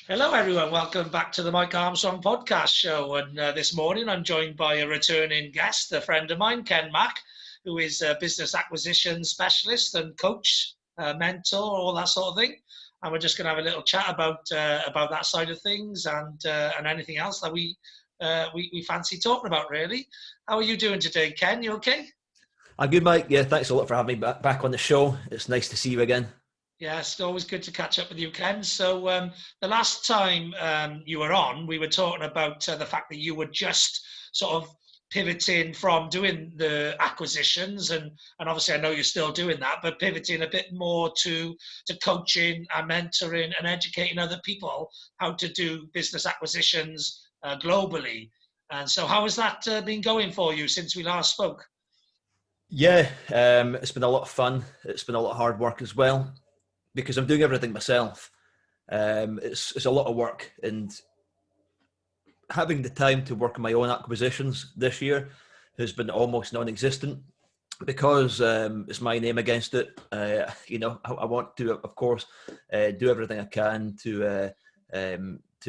Hello, everyone. Welcome back to the Mike Armstrong podcast show. And this morning, I'm joined by a returning guest, a friend of mine, Ken Mack, who is a business acquisition specialist and coach, mentor, all that sort of thing. And we're just going to have a little chat about that side of things and anything else that we fancy talking about. Really, how are you doing today, Ken? You okay? I'm good, Mike. Yeah, thanks a lot for having me back on the show. It's nice to see you again. Yeah, it's always good to catch up with you, Ken. So the last time you were on, we were talking about the fact that you were just sort of pivoting from doing the acquisitions, and obviously I know you're still doing that, but pivoting a bit more to coaching and mentoring and educating other people how to do business acquisitions globally. And so, how has that been going for you since we last spoke? Yeah, it's been a lot of fun. It's been a lot of hard work as well because I'm doing everything myself. It's a lot of work, and having the time to work on my own acquisitions this year has been almost non-existent because it's my name against it. I want to, of course, do everything I can to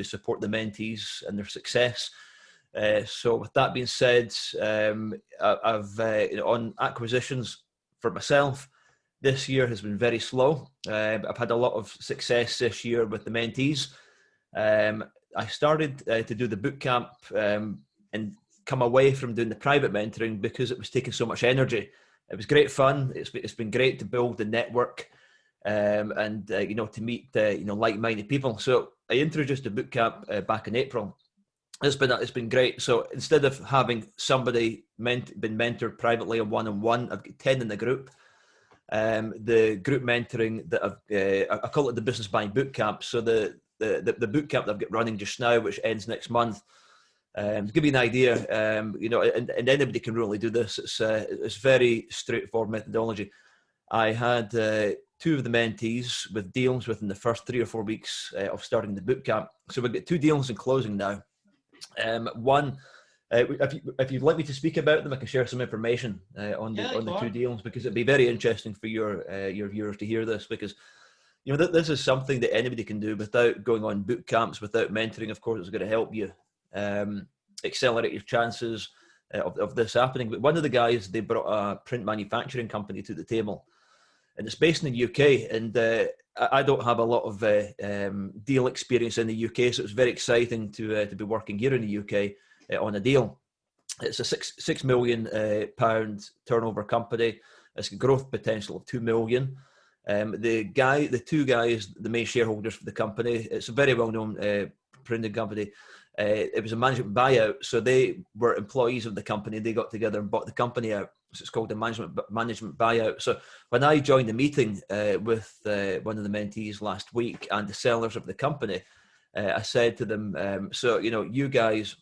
support the mentees and their success. So with that being said, I've on acquisitions for myself, this year has been very slow. I've had a lot of success this year with the mentees. I started to do the boot camp and come away from doing the private mentoring because it was taking so much energy. It was great fun. It's been great to build the network and to meet like-minded people. So I introduced the boot camp back in April. It's been great. So instead of having somebody been mentored privately or one-on-one, I've got 10 in the group. The group mentoring that I call it the business buying boot camp. So the boot camp that I've got running just now, which ends next month. To give you an idea, and anybody can really do this. It's very straightforward methodology. I had two of the mentees with deals within the first 3 or 4 weeks of starting the boot camp. So we've got 2 deals in closing now. One, if you'd like me to speak about them, I can share some information on Yeah, the go 2 on. deals because it'd be very interesting for your viewers to hear this because this is something that anybody can do without going on boot camps, without mentoring. Of course, it's going to help you accelerate your chances of this happening. But one of the guys, they brought a print manufacturing company to the table, and it's based in the UK. And I don't have a lot of deal experience in the UK, so it's very exciting to be working here in the UK on a deal. It's a six million pound turnover company. It's a growth potential of 2 million. The 2 guys, the main shareholders for the company, it's a very well-known printing company. It was a management buyout, so they were employees of the company. They got together and bought the company out. So it's called a management buyout. So when I joined the meeting with one of the mentees last week and the sellers of the company, I said to them, you guys,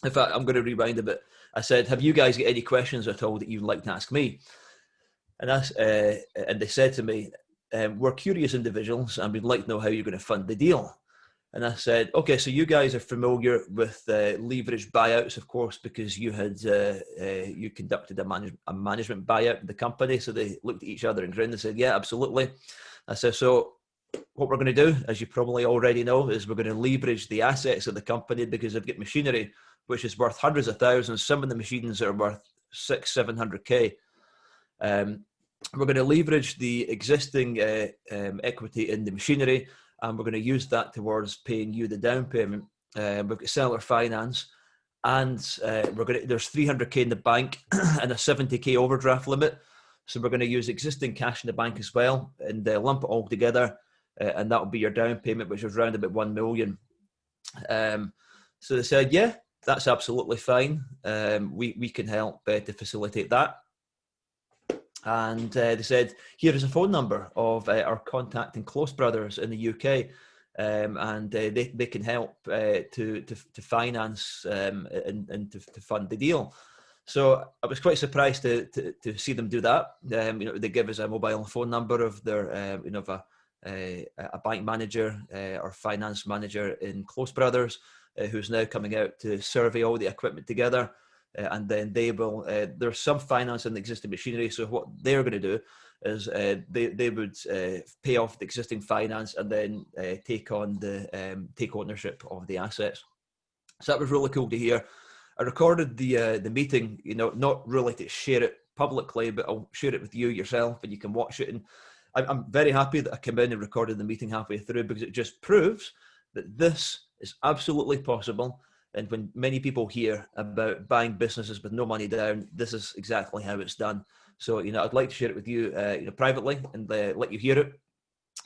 in fact, I'm going to rewind a bit. I said, have you guys got any questions at all that you'd like to ask me? And they said to me, we're curious individuals and we'd like to know how you're going to fund the deal. And I said, okay, so you guys are familiar with leveraged buyouts, of course, because you conducted a management buyout of the company. So they looked at each other and grinned and said, yeah, absolutely. I said, so what we're going to do, as you probably already know, is we're going to leverage the assets of the company because they've got machinery, which is worth hundreds of thousands. Some of the machines are worth 600-700K. We're going to leverage the existing equity in the machinery, and we're going to use that towards paying you the down payment. We've got seller finance, and there's 300K in the bank and a 70K overdraft limit. So we're going to use existing cash in the bank as well and lump it all together, and that will be your down payment, which is around about 1 million. So they said, yeah, that's absolutely fine. We can help to facilitate that. And they said, here is a phone number of our contact in Close Brothers in the UK, and they can help to finance and to fund the deal. So I was quite surprised to see them do that. They give us a mobile phone number of their a bank manager or finance manager in Close Brothers who's now coming out to survey all the equipment together. And then they will, there's some finance in the existing machinery. So what they're going to do is they would pay off the existing finance and then take ownership of the assets. So that was really cool to hear. I recorded the meeting, not really to share it publicly, but I'll share it with you yourself, and you can watch it. And I'm very happy that I came in and recorded the meeting halfway through, because it just proves that this is absolutely possible. And when many people hear about buying businesses with no money down, this is exactly how it's done. So, I'd like to share it with you, privately, and let you hear it.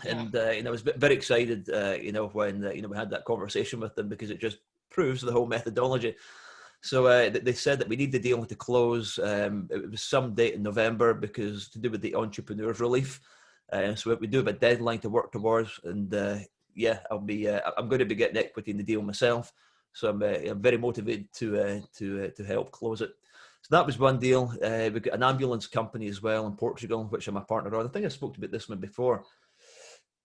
Yeah. And, I was very excited, when, we had that conversation with them, because it just proves the whole methodology. So they said that we need the deal to close. It was some date in November, because to do with the entrepreneurs relief. So we do have a deadline to work towards, and I'm going to be getting equity in the deal myself. So I'm very motivated to help close it. So that was one deal. We've got an ambulance company as well in Portugal, which I'm a partner on. I think I spoke about this one before.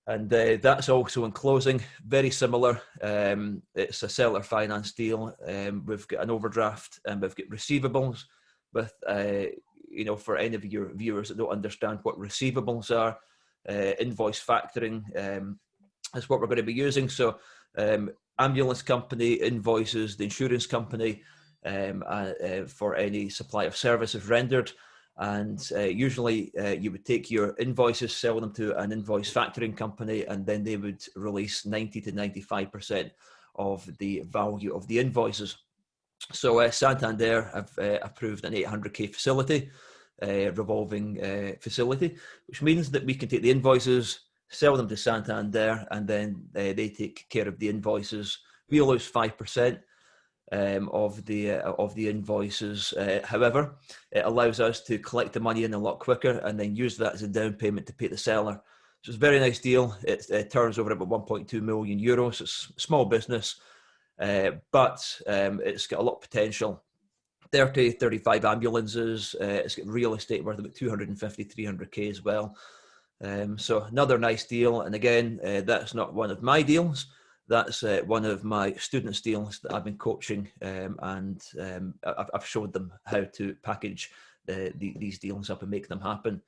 And that's also in closing, very similar. It's a seller finance deal. We've got an overdraft, and we've got receivables with, for any of your viewers that don't understand what receivables are, invoice factoring is what we're going to be using. So ambulance company invoices the insurance company for any supply of services rendered. And usually you would take your invoices, sell them to an invoice factoring company, and then they would release 90 to 95% of the value of the invoices. So Santander have approved an 800k facility, revolving facility, which means that we can take the invoices, sell them to Santander, and then they take care of the invoices. We lose 5%. Of the invoices. However, it allows us to collect the money in a lot quicker, and then use that as a down payment to pay the seller. So it's a very nice deal. It turns over about 1.2 million euros. It's a small business, but it's got a lot of potential. 35 ambulances. It's got real estate worth about 250, 300k as well. So another nice deal. And again, that's not one of my deals. That's one of my students' deals that I've been coaching, and I've showed them how to package these deals up and make them happen.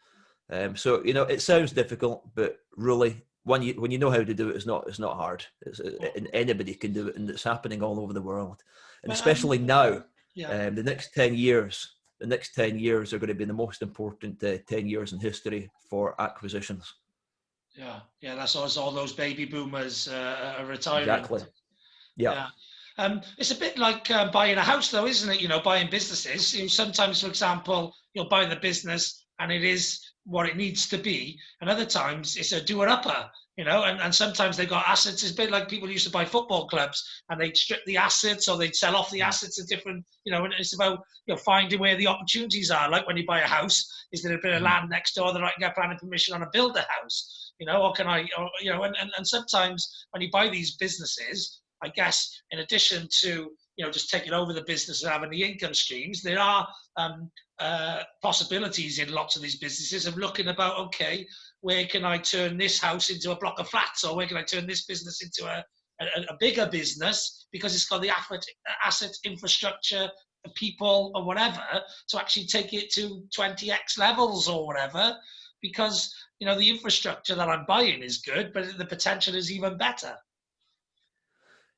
So it sounds difficult, but really, when you know how to do it, it's not hard. And anybody can do it, and it's happening all over the world, and especially now. The next 10 years. The next 10 years are going to be the most important 10 years in history for acquisitions. Yeah, that's all those baby boomers are retiring. Exactly. Yeah. It's a bit like buying a house, though, isn't it? Buying businesses. Sometimes, for example, you'll buy the business and it is what it needs to be, and other times it's a doer-upper. And sometimes they've got assets. It's a bit like people used to buy football clubs, and they'd strip the assets, or they'd sell off the assets at different, and it's about finding where the opportunities are. Like when you buy a house, is there a bit of land next door that I can get planning permission on to build a house? Or can I, and sometimes when you buy these businesses, I guess in addition to, just taking over the business and having the income streams, there are possibilities in lots of these businesses of looking about, okay, where can I turn this house into a block of flats, or where can I turn this business into a bigger business, because it's got the asset infrastructure, the people, or whatever, to actually take it to 20x levels or whatever, because the infrastructure that I'm buying is good, but the potential is even better.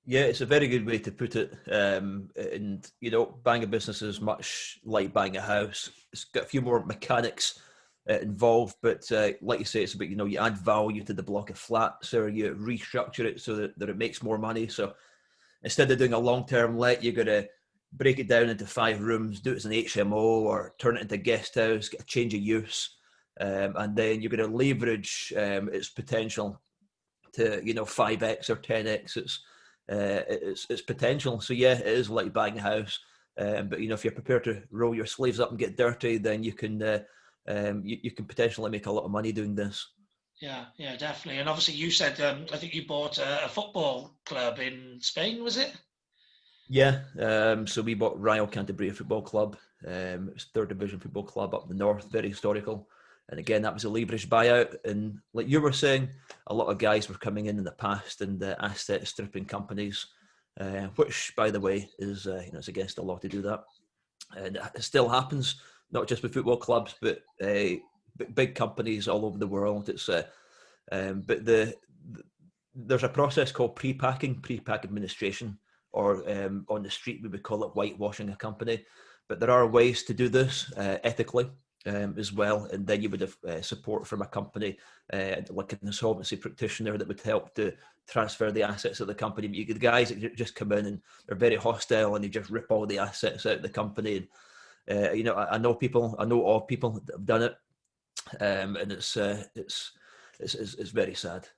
Yeah, it's a very good way to put it. And buying a business is much like buying a house. It's got a few more mechanics involved, but like you say, it's about you add value to the block of flats, or you restructure it so that it makes more money. So instead of doing a long-term let, you're going to break it down into 5 rooms, do it as an HMO, or turn it into a guest house, get a change of use. And then you're going to leverage its potential to 5x or 10x its potential. So yeah, it is like buying a house, but if you're prepared to roll your sleeves up and get dirty, then you can potentially make a lot of money doing this. Yeah, definitely. And obviously, you said I think you bought a football club in Spain, was it? Yeah, so we bought Rayo Cantabria Football Club. It's 3rd Division football club up in the north, very historical. And again, that was a leveraged buyout. And like you were saying, a lot of guys were coming in the past and asset stripping companies, which, by the way, is it's against the law to do that. And it still happens, not just with football clubs, but big companies all over the world. It's but there's a process called pre-pack administration, or on the street we would call it whitewashing a company. But there are ways to do this ethically as well, and then you would have support from a company like an insolvency practitioner that would help to transfer the assets of the company. But you get the guys that just come in and they're very hostile and they just rip all the assets out of the company. And I know of people that have done it, and it's very sad.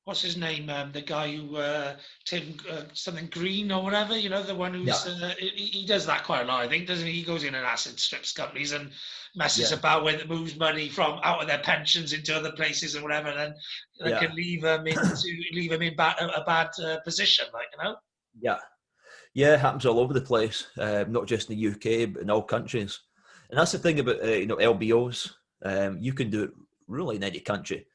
What's his name? The guy who Tim something Green or whatever. The one who's he does that quite a lot. I think, doesn't he? He goes in and acid strips companies and messes about with it, moves money from out of their pensions into other places and whatever, and then can leave them in a bad position, Yeah, it happens all over the place, not just in the UK, but in all countries. And that's the thing about LBOs. You can do it really in any country.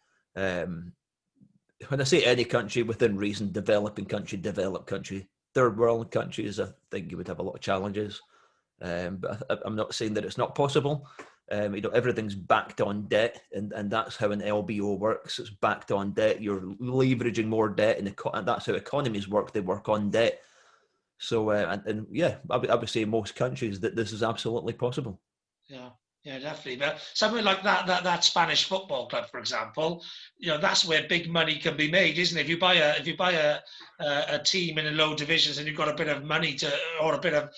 When I say any country, within reason, developing country, developed country, third world countries, I think you would have a lot of challenges. But I'm not saying that it's not possible. Everything's backed on debt, and that's how an LBO works. It's backed on debt. You're leveraging more debt, and that's how economies work. They work on debt. So, I would say most countries that this is absolutely possible. Yeah, definitely. But something like that Spanish football club, for example, that's where big money can be made, isn't it? If you buy a team in the low divisions and you've got a bit of money or a bit of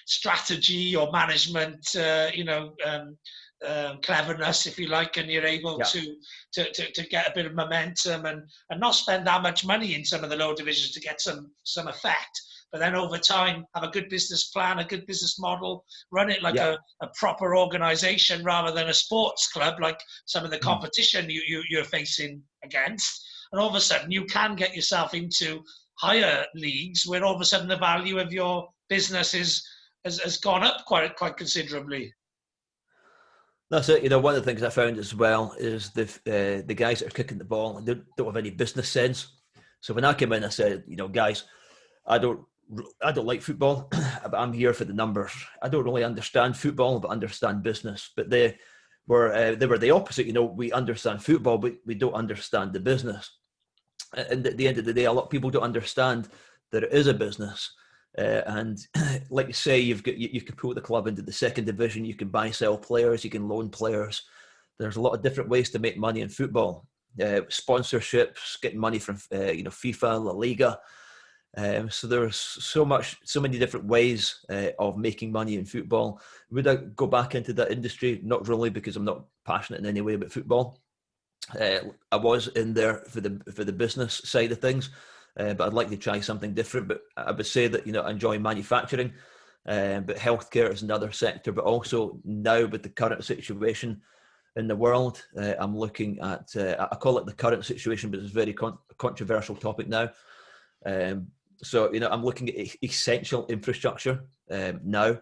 strategy or management, cleverness, if you like, and you're able to get a bit of momentum and not spend that much money in some of the low divisions to get some effect. But then over time, have a good business plan, a good business model, run it like a proper organization rather than a sports club, like some of the competition you're facing against. And all of a sudden, you can get yourself into higher leagues where all of a sudden the value of your business has gone up quite considerably. That's it. One of the things I found as well is the guys that are kicking the ball, they don't have any business sense. So when I came in, I said, guys, I don't like football, but I'm here for the numbers. I don't really understand football, but understand business. But they were the opposite. We understand football, but we don't understand the business. And at the end of the day, a lot of people don't understand that it is a business. And like you say, you can put the club into the second division. You can buy, sell players. You can loan players. There's a lot of different ways to make money in football. Sponsorships, getting money from FIFA, La Liga. So there's so many different ways of making money in football. Would I go back into that industry? Not really, because I'm not passionate in any way about football. I was in there for the business side of things, but I'd like to try something different. But I would say that I enjoy manufacturing, but healthcare is another sector. But also now with the current situation in the world, I'm looking at I call it the current situation, but it's a very controversial topic now. So I'm looking at essential infrastructure now,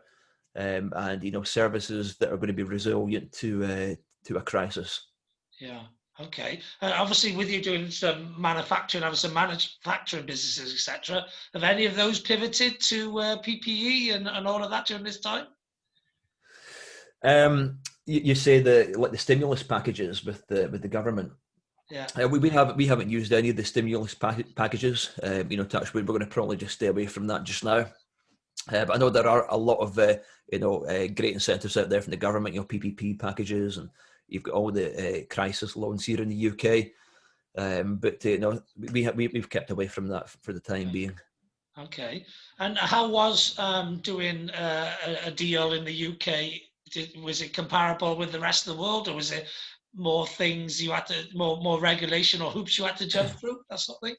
and services that are going to be resilient to a crisis. Yeah. Okay. Obviously, with you doing some manufacturing, having some manufacturing businesses, etc., have any of those pivoted to PPE and all of that during this time? You say the stimulus packages with the government. Yeah. We haven't used any of the stimulus packages. Touch wood, we're going to probably just stay away from that just now. But I know there are a lot of great incentives out there from the government. PPP packages, and you've got all the crisis loans here in the UK. But we've kept away from that for the time being. Okay. And how was doing a deal in the UK? Was it comparable with the rest of the world, or was it more things you had to, more regulation or hoops you had to jump through, that sort of thing?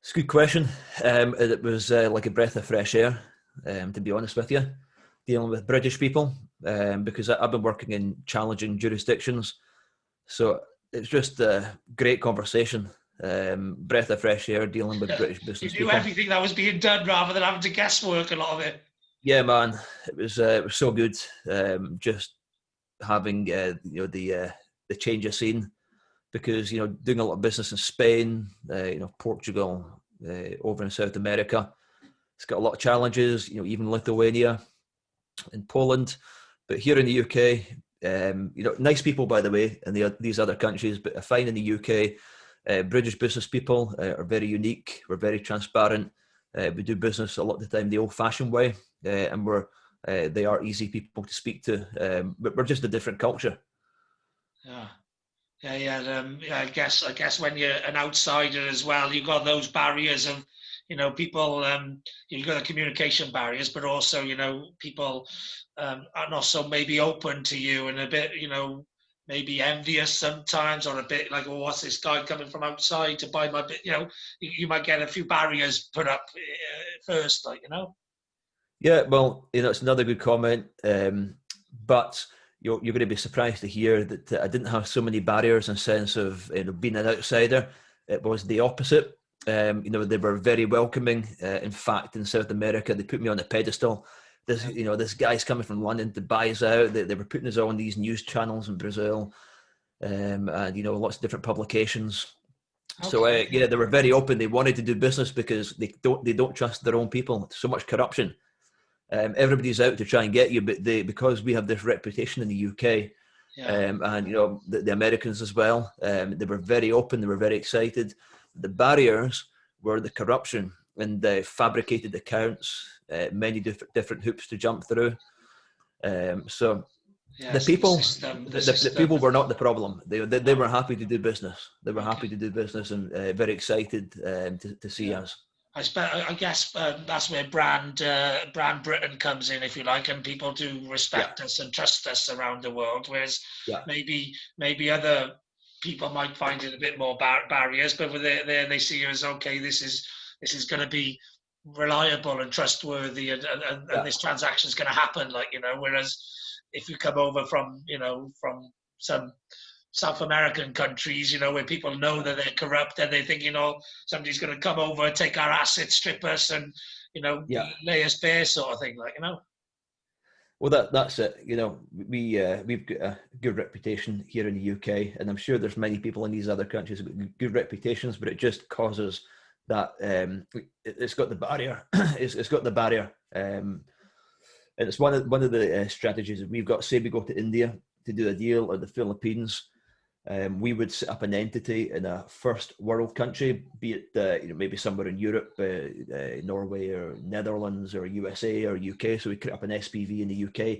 It's a good question. It was like a breath of fresh air, to be honest with you, dealing with British people, because I've been working in challenging jurisdictions. So it's just a great conversation. Breath of fresh air, dealing with British business people. You knew everything that was being done rather than having to guesswork a lot of it. Yeah, man, it was so good. Just having the change of scene, because doing a lot of business in Spain, Portugal, over in South America, it's got a lot of challenges. Even Lithuania and Poland, but here in the UK, nice people, by the way, in these other countries, but I find in the UK, British business people are very unique. We're very transparent. We do business a lot of the time the old-fashioned way, and they are easy people to speak to. But we're just a different culture. Yeah. Yeah. I guess when you're an outsider as well, you've got those barriers of, people. You've got the communication barriers, but also, people are not so maybe open to you and a bit, maybe envious sometimes, or a bit like, oh, what's this guy coming from outside to buy my bit? You might get a few barriers put up first, Yeah, well, it's another good comment, but you're going to be surprised to hear that I didn't have so many barriers in the sense of being an outsider. It was the opposite. They were very welcoming. In fact, in South America, they put me on a pedestal. This guy's coming from London to buy us out. They were putting us on these news channels in Brazil, and lots of different publications. Okay. So they were very open. They wanted to do business because they don't trust their own people. So much corruption. Everybody's out to try and get you, but because we have this reputation in the UK, and the Americans as well, they were very open. They were very excited. The barriers were the corruption and the fabricated accounts, many different hoops to jump through. The people were not the problem. They were happy to do business. They were happy to do business and very excited to see us. I guess that's where brand Britain comes in, if you like, and people do respect us and trust us around the world. Whereas maybe other people might find it a bit more barriers, but they see you as, okay, this is going to be reliable and trustworthy, and this transaction is going to happen, whereas if you come over from some South American countries, where people know that they're corrupt and they think, somebody's going to come over, take our assets, strip us, and lay us bare, sort of thing, Well, that's it. We've got a good reputation here in the UK, and I'm sure there's many people in these other countries with good reputations, but it just causes that it's got the barrier. It's got the barrier, and it's one of the strategies that we've got. Say we go to India to do a deal, or the Philippines. We would set up an entity in a first world country, be it maybe somewhere in Europe, Norway or Netherlands or USA or UK. So we create up an SPV in the UK,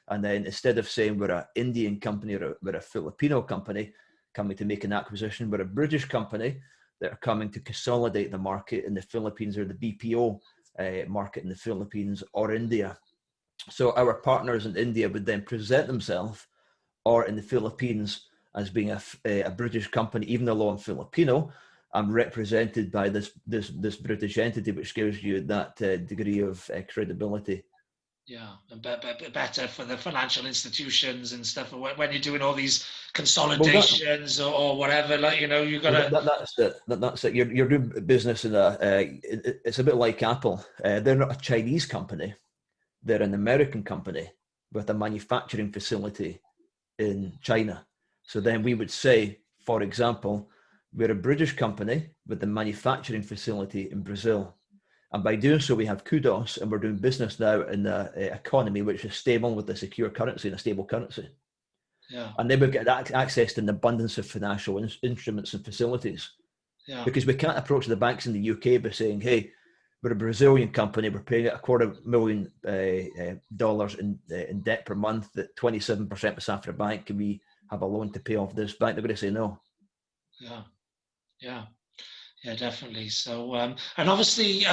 and then instead of saying we're an Indian company or we're a Filipino company coming to make an acquisition, we're a British company that are coming to consolidate the market in the Philippines, or the BPO market in the Philippines or India. So our partners in India would then present themselves, or in the Philippines, as being a British company. Even though I'm Filipino, I'm represented by this British entity, which gives you that degree of credibility. Yeah, and better for the financial institutions and stuff. When you're doing all these consolidations or whatever, you got to. That's it. You're doing business in it's a bit like Apple. They're not a Chinese company. They're an American company with a manufacturing facility in China. So then we would say, for example, we're a British company with a manufacturing facility in Brazil. And by doing so, we have kudos, and we're doing business now in an economy which is stable, with a secure currency and a stable currency. Yeah. And then we've got access to an abundance of financial instruments and facilities. Yeah. Because we can't approach the banks in the UK by saying, hey, we're a Brazilian company, we're paying $250,000 in debt per month at 27% with Safra Bank. Can we have a loan to pay off this bank? They're going to say no. Yeah, definitely. So, and obviously,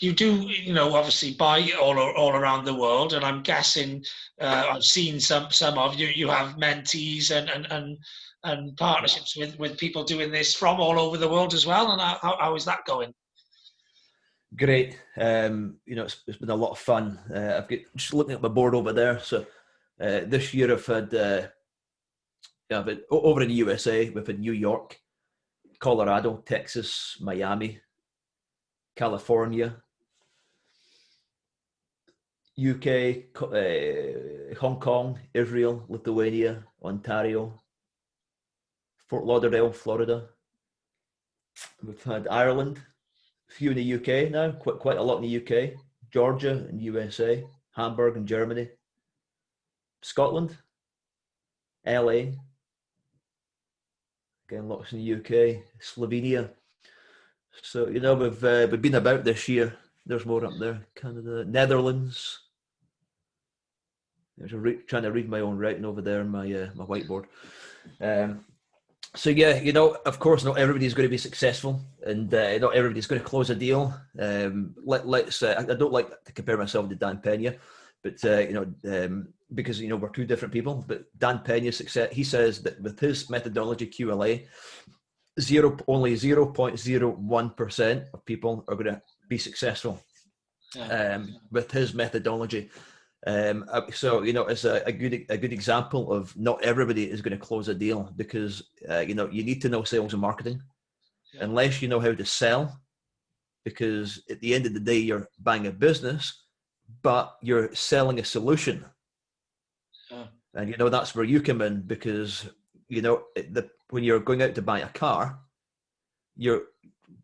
you do, obviously buy all around the world, and I'm guessing I've seen some of you. You have mentees and partnerships with people doing this from all over the world as well. And how is that going? Great. It's been a lot of fun. I've got, just looking at my board over there. So this year I've had over in the USA, we've had New York, Colorado, Texas, Miami, California, UK, Hong Kong, Israel, Lithuania, Ontario, Fort Lauderdale, Florida. We've had Ireland, a few in the UK now, quite a lot in the UK, Georgia and USA, Hamburg and Germany, Scotland, LA, again, lots in the UK, Slovenia. So, we've been about this year. There's more up there. Canada, Netherlands. There's trying to read my own writing over there on my whiteboard. So yeah, of course, not everybody's going to be successful, and not everybody's going to close a deal. Let's. I don't like to compare myself to Dan Pena, but because we're two different people. But Dan Pena's success, he says that with his methodology QLA, only 0.01% of people are going to be successful with his methodology. So it's a good example of not everybody is going to close a deal, because you need to know sales and marketing, unless you know how to sell, because at the end of the day you're buying a business, but you're selling a solution. And that's where you come in, because when you're going out to buy a car, you're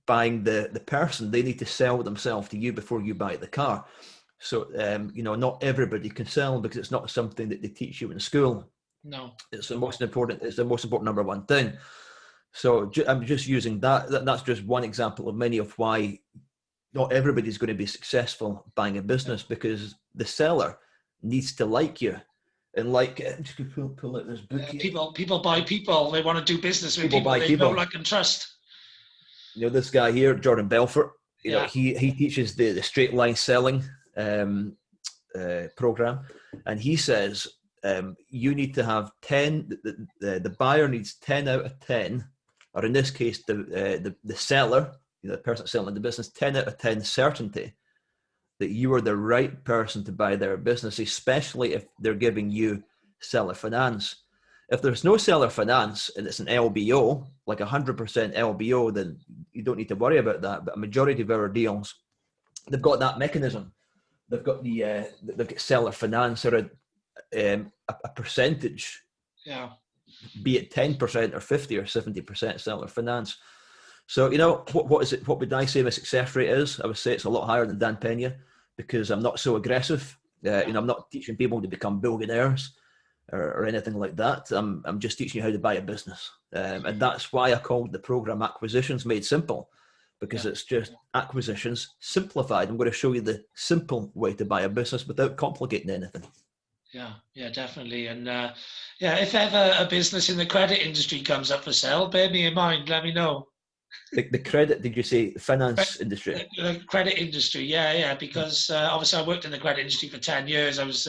buying the person. They need to sell themselves to you before you buy the car. So, not everybody can sell, because it's not something that they teach you in school. No. It's the most important number one thing. So I'm just using that. That's just one example of many of why not everybody's going to be successful buying a business, because the seller needs to like you. And I'm just going to pull out this book here. People buy people. They want to do business with people they know, like, and trust. This guy here, Jordan Belfort, he teaches the straight line selling program, and he says you need to have 10. The buyer needs 10 out of 10, or in this case, the seller, the person selling the business, 10 out of 10 certainty that you are the right person to buy their business, especially if they're giving you seller finance. If there's no seller finance and it's an LBO, like 100% LBO, then you don't need to worry about that. But a majority of our deals, they've got that mechanism. They've got they've got seller finance, or a percentage, be it 10% or 50 or 70% seller finance. So what is it? What would I say my success rate is? I would say it's a lot higher than Dan Pena, because I'm not so aggressive. I'm not teaching people to become billionaires or anything like that. I'm just teaching you how to buy a business, and that's why I called the program Acquisitions Made Simple, because it's just acquisitions simplified. I'm going to show you the simple way to buy a business without complicating anything. Yeah, definitely. And if ever a business in the credit industry comes up for sale, bear me in mind. Let me know. The credit, did you say finance industry? The credit industry, because obviously I worked in the credit industry for 10 years. I was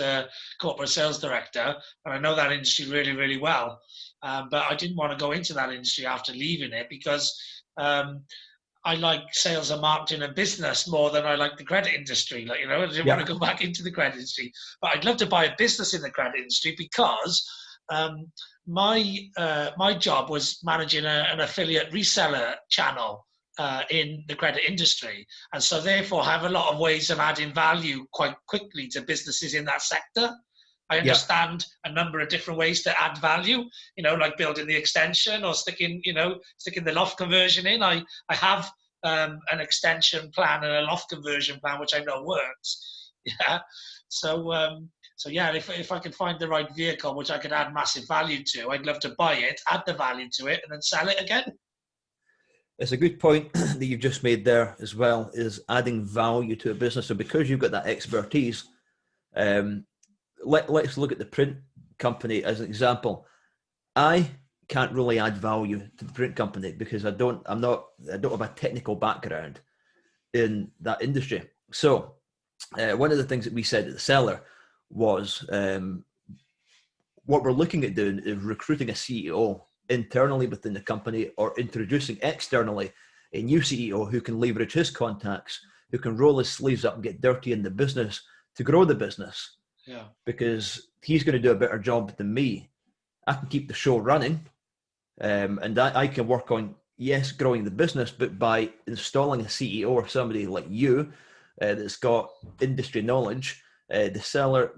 corporate sales director, and I know that industry really, really well. But I didn't want to go into that industry after leaving it, because I like sales and marketing and business more than I like the credit industry. I didn't want to go back into the credit industry, but I'd love to buy a business in the credit industry, because my job was managing an affiliate reseller channel in the credit industry, and so therefore have a lot of ways of adding value quite quickly to businesses in that sector. I understand a number of different ways to add value, like building the extension or sticking the loft conversion in. I have an extension plan and a loft conversion plan, which I know works. So if I could find the right vehicle which I could add massive value to, I'd love to buy it, add the value to it, and then sell it again. It's a good point that you've just made there as well, is adding value to a business. So because you've got that expertise, let's look at the print company as an example. I can't really add value to the print company because I don't have a technical background in that industry. So one of the things that we said to the seller was, what we're looking at doing is recruiting a CEO internally within the company, or introducing externally a new CEO who can leverage his contacts, who can roll his sleeves up and get dirty in the business to grow the business. Because he's going to do a better job than me. I can keep the show running, and I can work on, growing the business, but by installing a CEO or somebody like you that's got industry knowledge, the seller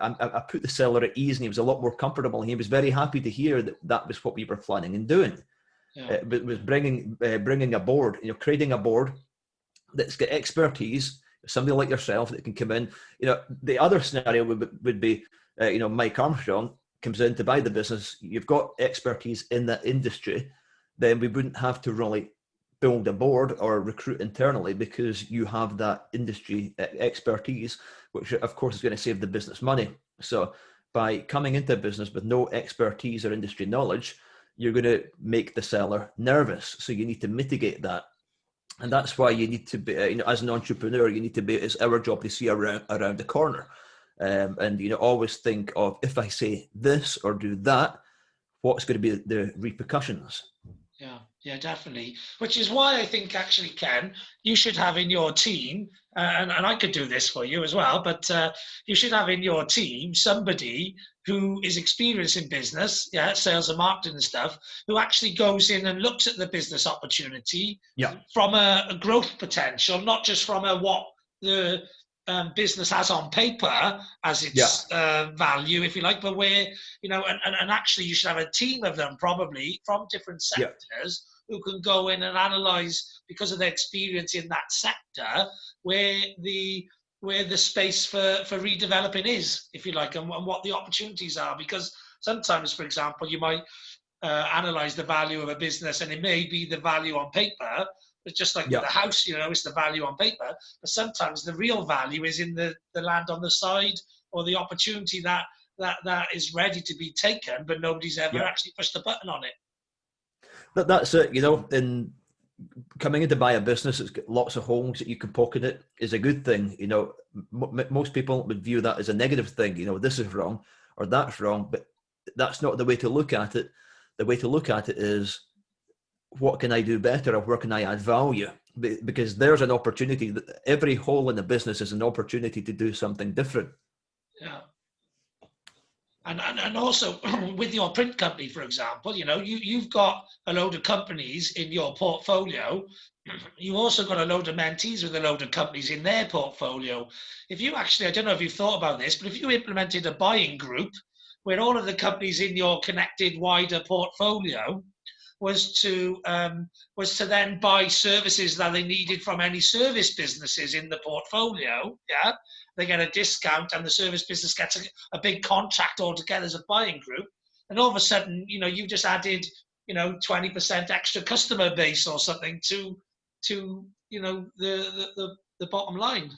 I put the seller at ease, and he was a lot more comfortable. He was very happy to hear that was what we were planning and doing. But it was bringing a board, creating a board that's got expertise, somebody like yourself that can come in. The other scenario would be, Mike Armstrong. comes in to buy the business, you've got expertise in that industry, then we wouldn't have to really build a board or recruit internally, because you have that industry expertise, which of course is going to save the business money. So by coming into a business with no expertise or industry knowledge, you're going to make the seller nervous. So you need to mitigate that. And that's why you need to be, as an entrepreneur, you need to be, it's our job to see around the corner. And, always think of, if I say this or do that, what's going to be the repercussions? Yeah, definitely. Which is why I think, actually, Ken, you should have in your team, and I could do this for you as well, but you should have in your team somebody who is experienced in business, sales and marketing and stuff, who actually goes in and looks at the business opportunity from a growth potential, not just from what the business has on paper as its value, if you like, but where, and actually you should have a team of them, probably from different sectors, who can go in and analyze, because of their experience in that sector, where the space for redeveloping is, if you like, and what the opportunities are. Because sometimes, for example, you might analyze the value of a business, and it may be the value on paper. It's just like with the house, it's the value on paper. But sometimes the real value is in the land on the side, or the opportunity that is ready to be taken, but nobody's ever actually pushed the button on it. That's it, in coming in to buy a business, it's got lots of holes that you can poke in it, is a good thing. Most people would view that as a negative thing. This is wrong or that's wrong, but that's not the way to look at it. The way to look at it is, what can I do better, or where can I add value? Because there's an opportunity. Every hole in the business is an opportunity to do something different. Yeah. And also with your print company, for example, you've got a load of companies in your portfolio. You've also got a load of mentees with a load of companies in their portfolio. If you actually, I don't know if you've thought about this, but if you implemented a buying group where all of the companies in your connected wider portfolio was to then buy services that they needed from any service businesses in the portfolio, they get a discount, and the service business gets a big contract altogether as a buying group. And all of a sudden, you just added, 20% extra customer base or something to the bottom line.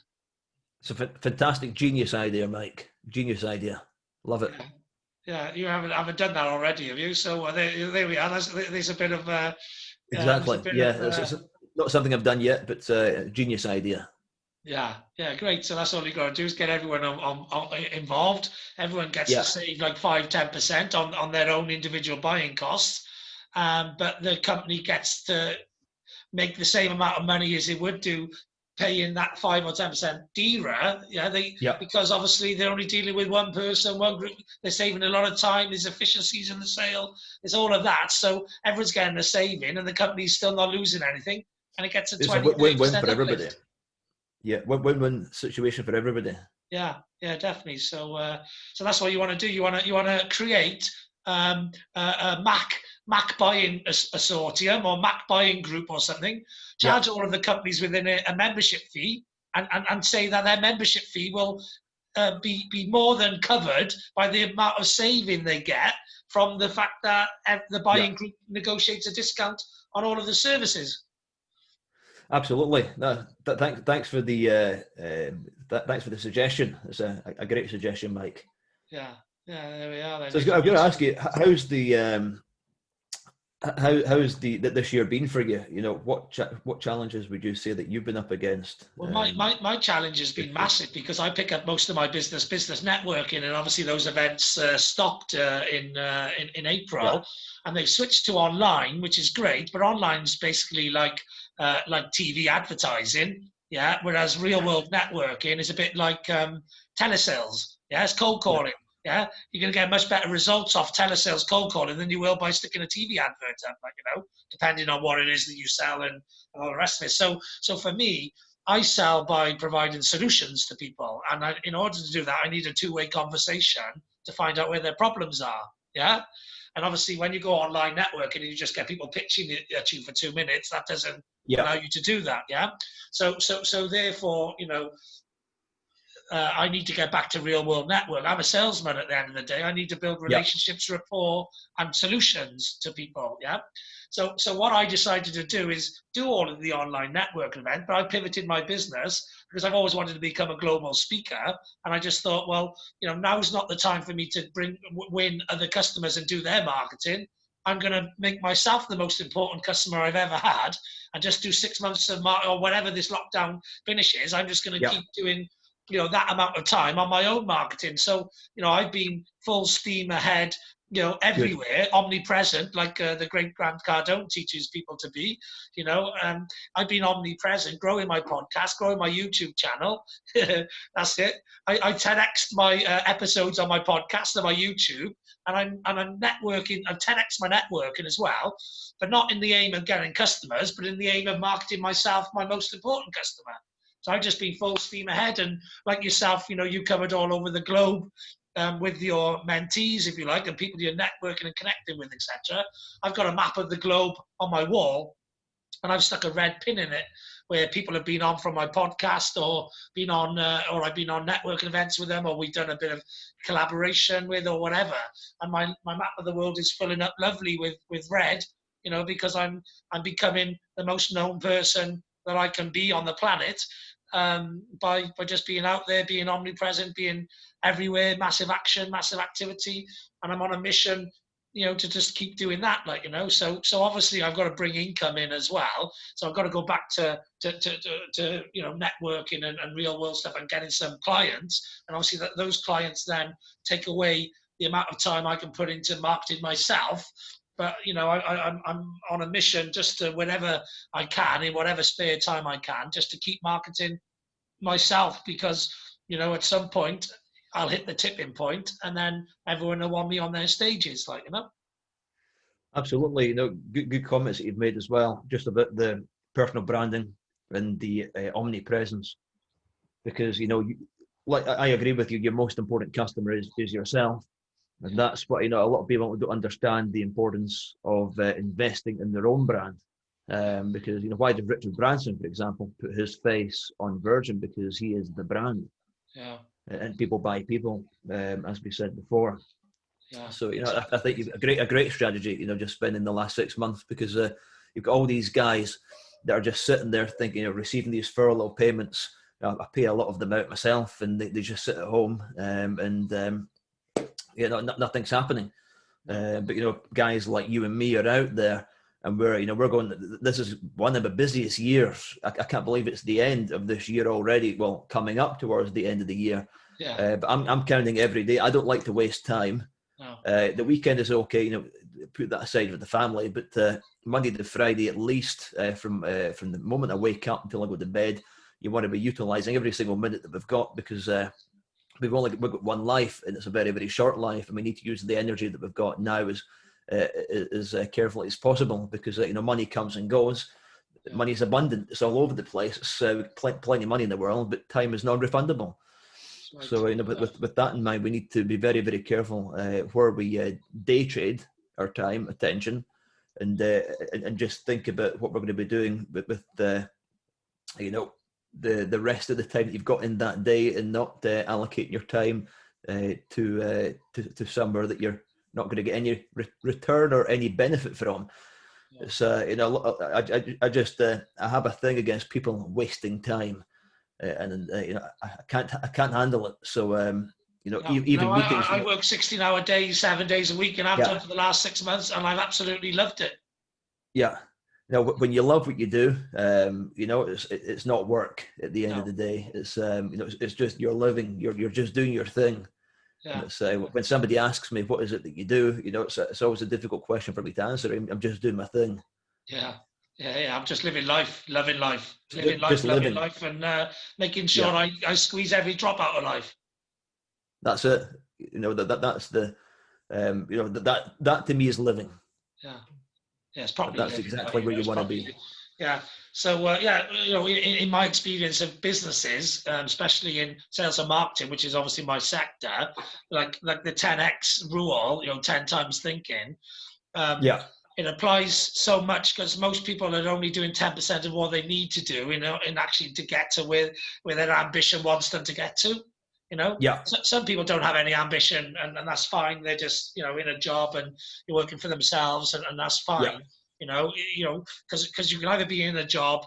It's a fantastic, genius idea, Mike. Genius idea. Love it. Yeah, you haven't done that already, have you? So there we are. There's a bit of exactly. It's not something I've done yet, but genius idea. Yeah, great. So that's all you got to do, is get everyone involved. Everyone gets to save like 5-10% on their own individual buying costs, but the company gets to make the same amount of money as it would do paying that 5 or 10% DERA. Because obviously they're only dealing with one person, one group. They're saving a lot of time. There's efficiencies in the sale. There's all of that. So everyone's getting a saving, and the company's still not losing anything. And it gets a 20-30% win-win for everybody. Yeah, win-win situation for everybody. Yeah, definitely. So that's what you want to do. You want to create a Mack buying assortium, or Mack buying group or something. Charge all of the companies within a membership fee, and say that their membership fee will be more than covered by the amount of saving they get from the fact that the buying group negotiates a discount on all of the services. Absolutely. No, thanks for the thanks for the suggestion. It's a great suggestion, Mike. Yeah, there we are. Then. So I've got to ask you, how's this year been for you? What challenges would you say that you've been up against? Well, my challenge has been massive, because I pick up most of my business networking, and obviously those events stopped in April, and they've switched to online, which is great. But online is basically like TV advertising, whereas real world networking is a bit like telesales. It's cold calling. You're going to get much better results off telesales cold calling than you will by sticking a TV advert up, depending on what it is that you sell and all the rest of it. So for me, I sell by providing solutions to people, and in order to do that, I need a two-way conversation to find out where their problems are. And obviously, when you go online networking and you just get people pitching at you for 2 minutes, that doesn't allow you to do that. So therefore, I need to get back to real world network. I'm a salesman at the end of the day. I need to build Yeah. relationships, rapport, and solutions to people. Yeah. So what I decided to do is do all of the online networking event, but I pivoted my business because I've always wanted to become a global speaker. And I just thought, well, now's not the time for me to win other customers and do their marketing. I'm going to make myself the most important customer I've ever had and just do 6 months of or whatever this lockdown finishes. I'm just going to keep doing, that amount of time on my own marketing. So, I've been full steam ahead, everywhere, omnipresent, like the great Grant Cardone teaches people to be, I've been omnipresent, growing my podcast, growing my YouTube channel. That's it. I 10x'd my episodes on my podcast and my YouTube, and I'm networking. I've 10x'd my networking as well, but not in the aim of getting customers, but in the aim of marketing myself, my most important customer. So I've just been full steam ahead, and like yourself, you covered all over the globe. With your mentees, if you like, and people you're networking and connecting with, etc. I've got a map of the globe on my wall, and I've stuck a red pin in it where people have been on from my podcast, or been on, or I've been on networking events with them, or we've done a bit of collaboration with, or whatever. And my map of the world is filling up lovely with red, because I'm becoming the most known person that I can be on the planet. By just being out there, being omnipresent, being everywhere, massive action, massive activity, and I'm on a mission, to just keep doing that, So obviously I've got to bring income in as well. So I've got to go back to networking and real world stuff and getting some clients, and obviously those clients then take away the amount of time I can put into marketing myself. But I'm on a mission just to, whenever I can, in whatever spare time I can, just to keep marketing myself, because at some point I'll hit the tipping point, and then everyone will want me on their stages, Absolutely. Good comments that you've made as well, just about the personal branding and the omnipresence, because like I agree with you. Your most important customer is yourself. And that's what, a lot of people don't understand the importance of investing in their own brand. Because, why did Richard Branson, for example, put his face on Virgin? Because he is the brand. Yeah. And people buy people, as we said before. Yeah. So, I think you've a great strategy, just spending the last 6 months, because you've got all these guys that are just sitting there thinking, receiving these furlough payments. I pay a lot of them out myself, and they just sit at home, and nothing's happening. But guys like you and me are out there, and we're going. This is one of the busiest years. I can't believe it's the end of this year already. Well, coming up towards the end of the year. Yeah. But I'm counting every day. I don't like to waste time. No. The weekend is okay. Put that aside with the family. But Monday to Friday, at least, from the moment I wake up until I go to bed, you want to be utilising every single minute that we've got, because we've got one life, and it's a very, very short life, and we need to use the energy that we've got now as carefully as possible, because money comes and goes. Yeah. Money is abundant; it's all over the place. It's plenty of money in the world, but time is non-refundable. Right. So with that in mind, we need to be very, very careful where we day trade our time, attention, and just think about what we're going to be doing with the rest of the time that you've got in that day, and not allocating your time to somewhere that you're not going to get any return or any benefit from. Yeah. It's I have a thing against people wasting time, and I can't handle it. So even meetings. I work 16-hour days, 7 days a week, and I've done for the last 6 months, and I've absolutely loved it. Yeah. When you love what you do, it's not work at the end of the day. It's it's just you're living. You're just doing your thing. Yeah. When somebody asks me what is it that you do, it's always a difficult question for me to answer. I'm just doing my thing. Yeah. I'm just living life, loving life, loving life, and making sure I squeeze every drop out of life. That's it. That's the that to me is living. Yeah. Yeah, it's probably that's exactly where you want to be. Yeah. So in my experience of businesses, especially in sales and marketing, which is obviously my sector, like the 10x rule, 10 times thinking. It applies so much, because most people are only doing 10% of what they need to do, in actually to get to where their ambition wants them to get to. You know, Yeah. some people don't have any ambition, and that's fine. They're just, you know, in a job and you're working for themselves, and that's Yeah. fine. Because you can either be in a job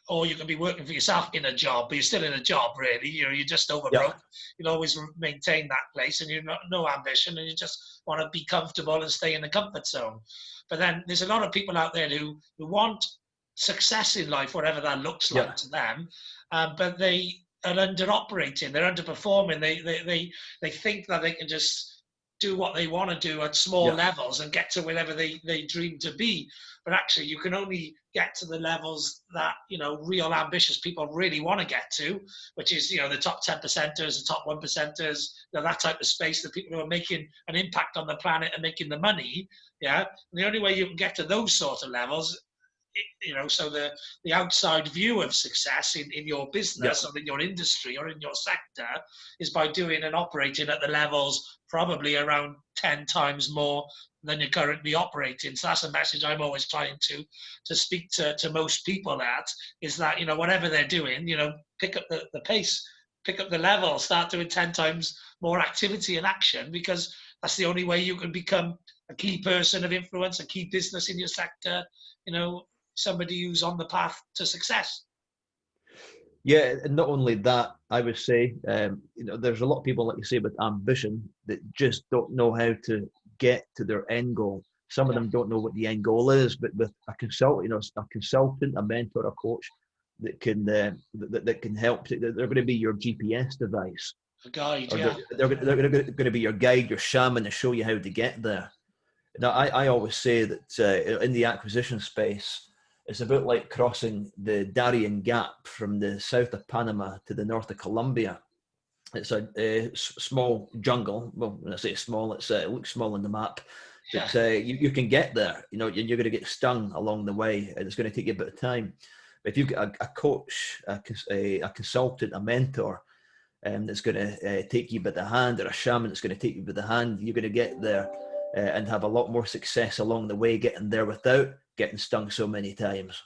or you can be working for yourself in a job, but you're still in a job, really. You know, you're just over Yeah. broke. You'll always maintain that place, and you've no ambition, and you just want to be comfortable and stay in the comfort zone. But then there's a lot of people out there who want success in life, whatever that looks like Yeah. to them, but they are underoperating. They're underperforming. They think that they can just do what they want to do at small Yeah. levels and get to wherever they dream to be. But actually, you can only get to the levels that, you know, real ambitious people really want to get to, which is, you know, the top 10 percenters, the top 1 percenters, you know, that type of space, the people who are making an impact on the planet and making the money. Yeah. And the only way you can get to those sort of levels, you know, so the outside view of success in your Yeah. business or in your industry or in your sector is by doing and operating at the levels probably around 10 times more than you're currently operating. So that's a message I'm always trying to speak to most people at, is that, you know, whatever they're doing, you know, pick up the pace, pick up the level, start doing 10 times more activity and action, because that's the only way you can become a key person of influence, a key business in your sector, you know, somebody who's on the path to success. Yeah, and not only that, I would say, you know, there's a lot of people, like you say, with ambition that just don't know how to get to their end goal. Some of Yeah. them don't know what the end goal is, but with a consultant, you know, a consultant, a mentor, a coach that can that can help. They're going to be your GPS device, A guide, or yeah. they're going to be your guide, your shaman, and show you how to get there. Now, I always say that in the acquisition space, it's about like crossing the Darien Gap from the south of Panama to the north of Colombia. It's a small jungle. Well, when I say small, it looks small on the map, Yeah. but you can get there. You know, you're going to get stung along the way, and it's going to take you a bit of time. But if you've got a coach, a consultant, a mentor, that's going to take you by the hand, or a shaman that's going to take you by the hand, you're going to get there and have a lot more success along the way, getting there without getting stung so many times.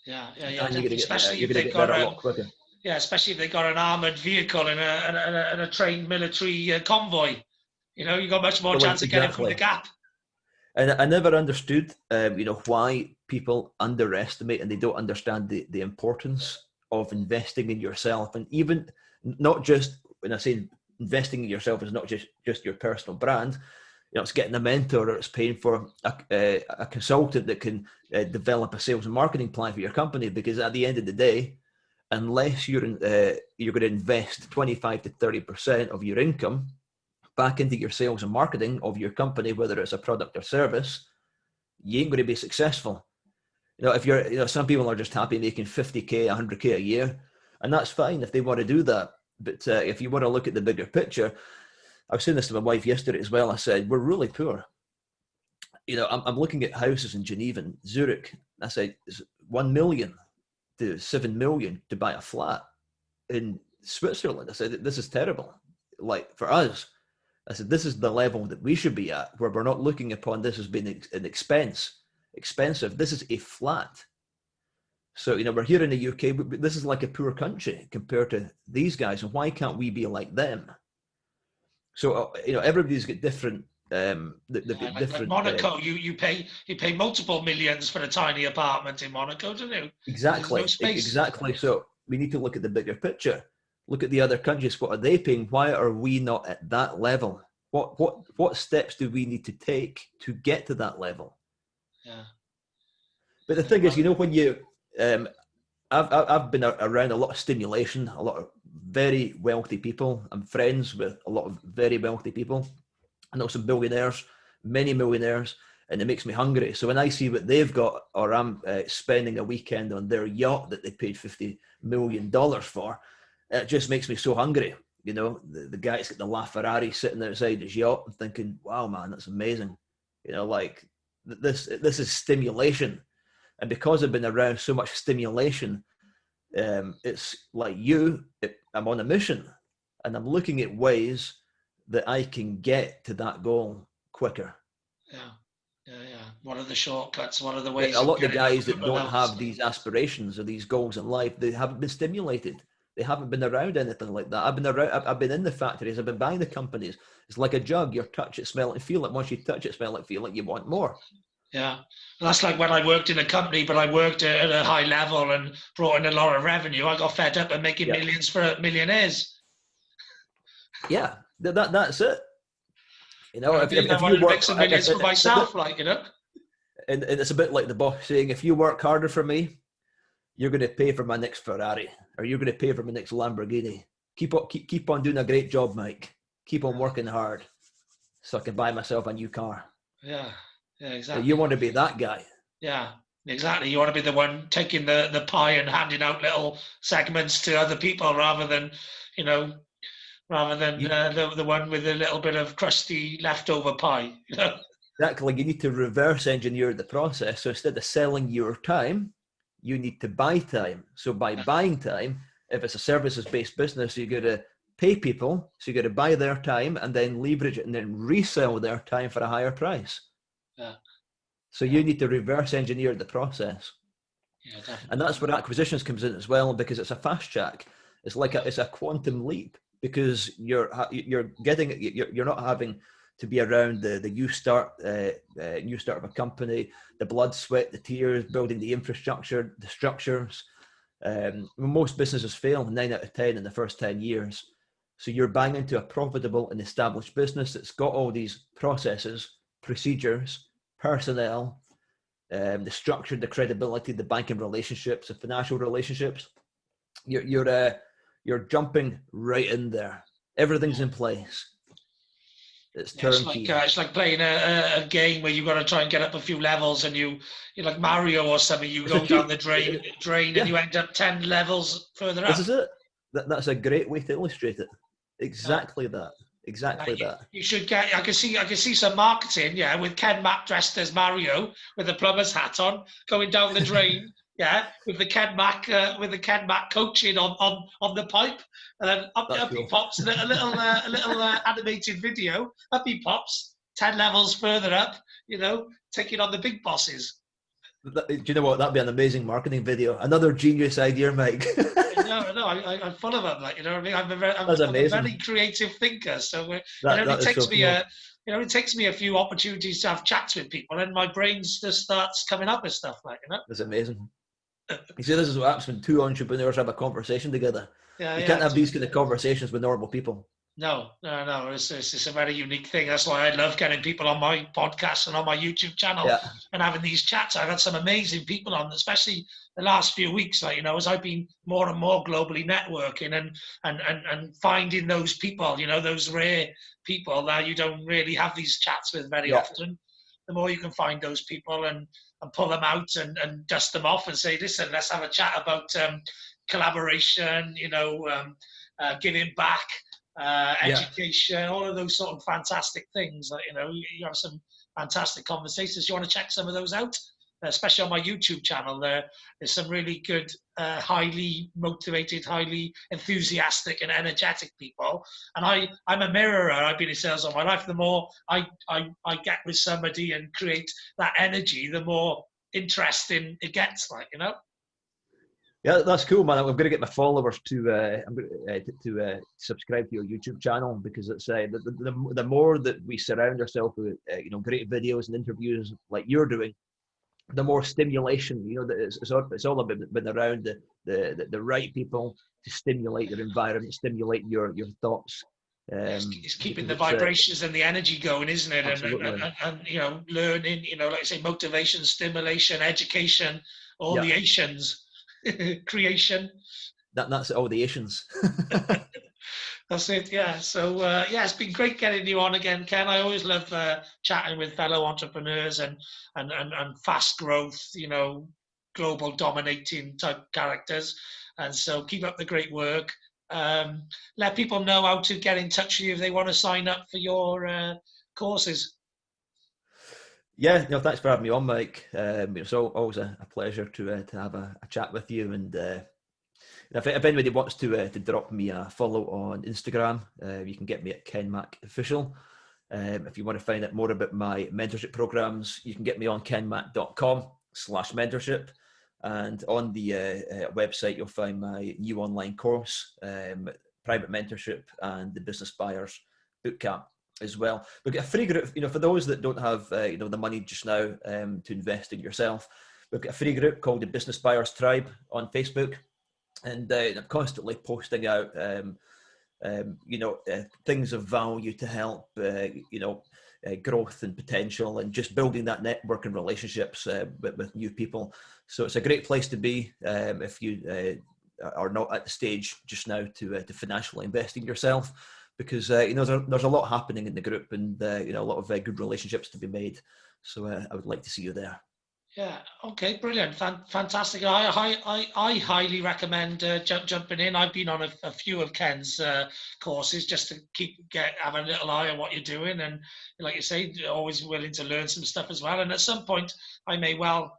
Yeah, And you're going to get there. especially You're if going to they've get got there a lot quicker. yeah, especially if they've got an armored vehicle and a trained military convoy. You know, you got much more Well, chance of getting through the exactly. gap. And I never understood, you know, why people underestimate and they don't understand the importance of investing in yourself, and even not just when I say investing in yourself is not just your personal brand. You know, it's getting a mentor, or it's paying for a consultant that can develop a sales and marketing plan for your company. Because at the end of the day, unless you're going to invest 25 to 30% of your income back into your sales and marketing of your company, whether it's a product or service, you ain't going to be successful. You know, if you're, you know, some people are just happy making 50K, 100K a year, and that's fine if they want to do that. But if you want to look at the bigger picture, I was saying this to my wife yesterday as well. I said, we're really poor. You know, I'm looking at houses in Geneva and Zurich. I said, it's 1 million to 7 million to buy a flat. In Switzerland, I said, this is terrible. Like, for us, I said, this is the level that we should be at, where we're not looking upon this as being an expensive. This is a flat. So, you know, we're here in the UK, but this is like a poor country compared to these guys. And why can't we be like them? So, you know, everybody's got different, they've got Like different, Monaco, you pay multiple millions for a tiny apartment in Monaco, don't you? There's no space. exactly. So we need to look at the bigger picture. Look at the other countries. What are they paying? Why are we not at that level? What steps do we need to take to get to that level? Yeah. But the thing is, you know, when you, I've been around a lot of stimulation, a lot of very wealthy people. I'm friends with a lot of very wealthy people. I know some billionaires, many millionaires, and it makes me hungry. So when I see what they've got, or I'm spending a weekend on their yacht that they paid $50 million for, it just makes me so hungry. You know, the guy's got the LaFerrari sitting outside his yacht and thinking, wow, man, that's amazing. You know, like this is stimulation. And because I've been around so much stimulation, it's like I'm on a mission, and I'm looking at ways that I can get to that goal quicker. Yeah. What are the shortcuts? What are the A ways of lot of the getting up guys a that couple of don't levels? have these aspirations or these goals in life, they haven't been stimulated. They haven't been around anything like that. I've been in the factories. I've been buying the companies. It's like a jug. You touch it, smell it, and feel it. Once you touch it, smell it, feel it, you want more. Yeah. That's like when I worked in a company, but I worked at a high level and brought in a lot of revenue. I got fed up and making millions for millionaires. Yeah, that's it. You know, I wanted to make some millions for myself, and it's a bit like the boss saying, if you work harder for me, you're going to pay for my next Ferrari, or you're going to pay for my next Lamborghini. Keep on doing a great job, Mike. Keep on working hard, so I can buy myself a new car. Yeah, exactly. You want to be that guy. Yeah, exactly. You want to be the one taking the pie and handing out little segments to other people, rather than the one with a little bit of crusty leftover pie. Exactly. You need to reverse engineer the process. So instead of selling your time, you need to buy time. So by buying time, if it's a services-based business, you got to pay people. So you got to buy their time and then leverage it and then resell their time for a higher price. Yeah. So you need to reverse engineer the process. Yeah, definitely. And that's where acquisitions comes in as well, because it's a fast track. It's like it's a quantum leap, because you're not having to be around the new start of a company, the blood, sweat, the tears, building the infrastructure, the structures. Most businesses fail 9 out of 10 in the first 10 years. So you're buying into a profitable and established business that's got all these processes, procedures, personnel, the structure, the credibility, the banking relationships, the financial relationships. You're jumping right in there. Everything's in place. It's turnkey. It's like playing a game where you've got to try and get up a few levels, and you're like Mario or something. You go down the drain, and you end up 10 levels further up. This is it. That's a great way to illustrate it. Exactly that. Exactly that. You should get. I can see some marketing. Yeah, with Ken Mack dressed as Mario with a plumber's hat on, going down the drain. Yeah, with the Ken Mack coaching on the pipe, and then up he pops a little animated video. Up he pops 10 levels further up. Taking on the big bosses. Do you know what? That'd be an amazing marketing video. Another genius idea, Mike. No, I'm full of them. You know what I mean? I'm a very creative thinker, so it takes me a few opportunities to have chats with people, and my brain just starts coming up with stuff That's amazing. You see, this is what happens when two entrepreneurs have a conversation together. You can't have these kind of conversations with normal people. No. It's a very unique thing. That's why I love getting people on my podcast and on my YouTube channel and having these chats. I've had some amazing people on, especially the last few weeks, as I've been more and more globally networking and finding those people, those rare people that you don't really have these chats with very often. The more you can find those people and pull them out and dust them off and say, listen, let's have a chat about collaboration, giving back, education, all of those sort of fantastic things. You have some fantastic conversations. You want to check some of those out, especially on my YouTube channel. There's some really good, highly motivated, highly enthusiastic and energetic people. And I'm a mirrorer. I've been in sales all my life. The more I get with somebody and create that energy, the more interesting it gets, Yeah, that's cool, man. I'm going to get my followers to subscribe to your YouTube channel, because it's the more that we surround ourselves with great videos and interviews like you're doing, the more stimulation. It's all about been around the right people to stimulate your environment, stimulate your thoughts. It's keeping the vibrations and the energy going, isn't it? And learning, like I say, motivation, stimulation, education, all the Asians. Creation. That's all the Asians. That's it, yeah. So it's been great getting you on again, Ken. I always love chatting with fellow entrepreneurs and fast growth, global dominating type characters. And so keep up the great work. Let people know how to get in touch with you if they want to sign up for your courses. Yeah, thanks for having me on, Mike. It's always a pleasure to have a chat with you. And if anybody wants to drop me a follow on Instagram, you can get me at Ken Mack Official. If you want to find out more about my mentorship programs, you can get me on kenmack.com/mentorship. And on the website, you'll find my new online course, private mentorship, and the business buyers bootcamp as well. We've got a free group, for those that don't have, the money just now to invest in yourself. We've got a free group called the Business Buyers Tribe on Facebook, and I'm constantly posting out, things of value to help, growth and potential, and just building that network and relationships with new people. So it's a great place to be if you are not at the stage just now to financially invest in yourself, because there's a lot happening in the group, and a lot of good relationships to be made. So I would like to see you there. Yeah. Okay. Brilliant. Fantastic. I highly recommend jumping in. I've been on a few of Ken's courses just to have a little eye on what you're doing, and like you say, always willing to learn some stuff as well. And at some point, I may well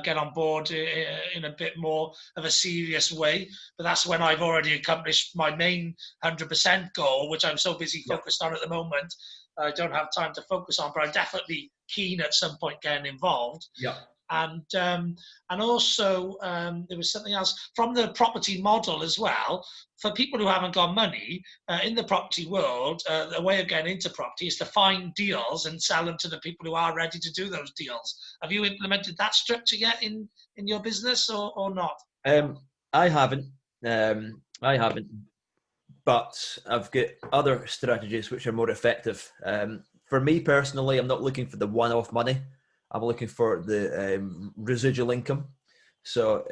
get on board in a bit more of a serious way. But that's when I've already accomplished my main 100% goal, which I'm so busy focused on at the moment. I don't have time to focus on, but I'm definitely keen at some point getting involved. Yeah. And also there was something else from the property model as well. For people who haven't got money in the property world, the way of getting into property is to find deals and sell them to the people who are ready to do those deals. Have you implemented that structure yet in your business, or not? I haven't. But I've got other strategies which are more effective. For me personally, I'm not looking for the one-off money. I'm looking for the residual income. So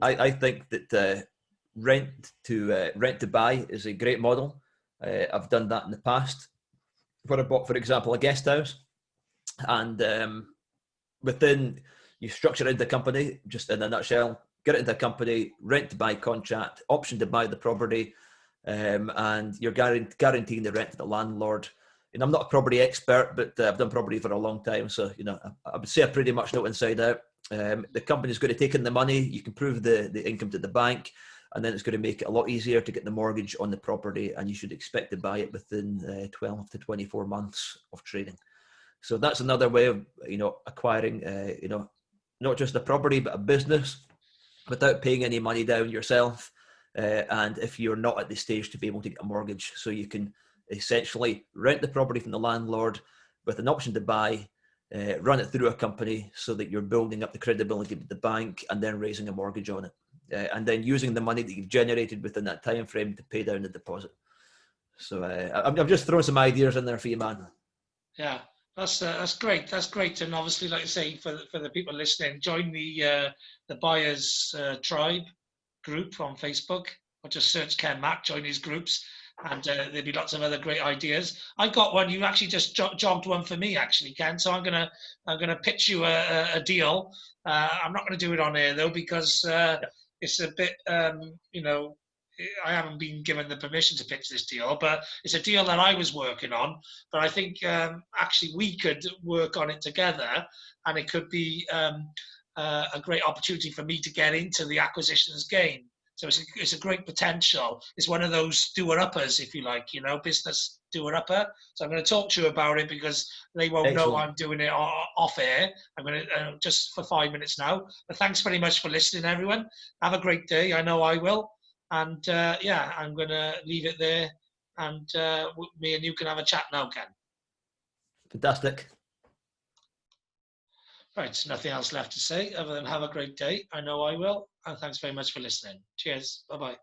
I think that rent to buy is a great model. I've done that in the past. Where I bought, for example, a guest house, and within you structure into the company, just in a nutshell, get it into a company, rent to buy contract, option to buy the property, and you're guaranteeing the rent to the landlord. And I'm not a property expert, but I've done property for a long time, so I would say I pretty much know inside out. The company's going to take in the money. You can prove the income to the bank, and then it's going to make it a lot easier to get the mortgage on the property, and you should expect to buy it within 12 to 24 months of trading. So that's another way of acquiring not just a property but a business without paying any money down yourself, and if you're not at the stage to be able to get a mortgage. So you can essentially rent the property from the landlord with an option to buy, run it through a company so that you're building up the credibility with the bank, and then raising a mortgage on it, and then using the money that you've generated within that time frame to pay down the deposit. So I'm just throwing some ideas in there for you, man. Yeah, that's great. That's great. And obviously, like I say, for the people listening, join the Buyers Tribe group on Facebook, or just search Ken Mack, join his groups, and there'll be lots of other great ideas. I got one. You actually just jogged one for me, actually, Ken. So I'm gonna pitch you a deal. I'm not gonna do it on air though, because it's a bit, I haven't been given the permission to pitch this deal, but it's a deal that I was working on. But I think actually we could work on it together, and it could be a great opportunity for me to get into the acquisitions game. So it's a great potential. It's one of those doer-uppers, if you like, business doer-upper. So I'm going to talk to you about it, because they won't know I'm doing it off air. I'm going to just for 5 minutes now. But thanks very much for listening, everyone. Have a great day. I know I will. And I'm going to leave it there. And me and you can have a chat now, Ken. Fantastic. Right, nothing else left to say other than have a great day. I know I will. And thanks very much for listening. Cheers. Bye-bye.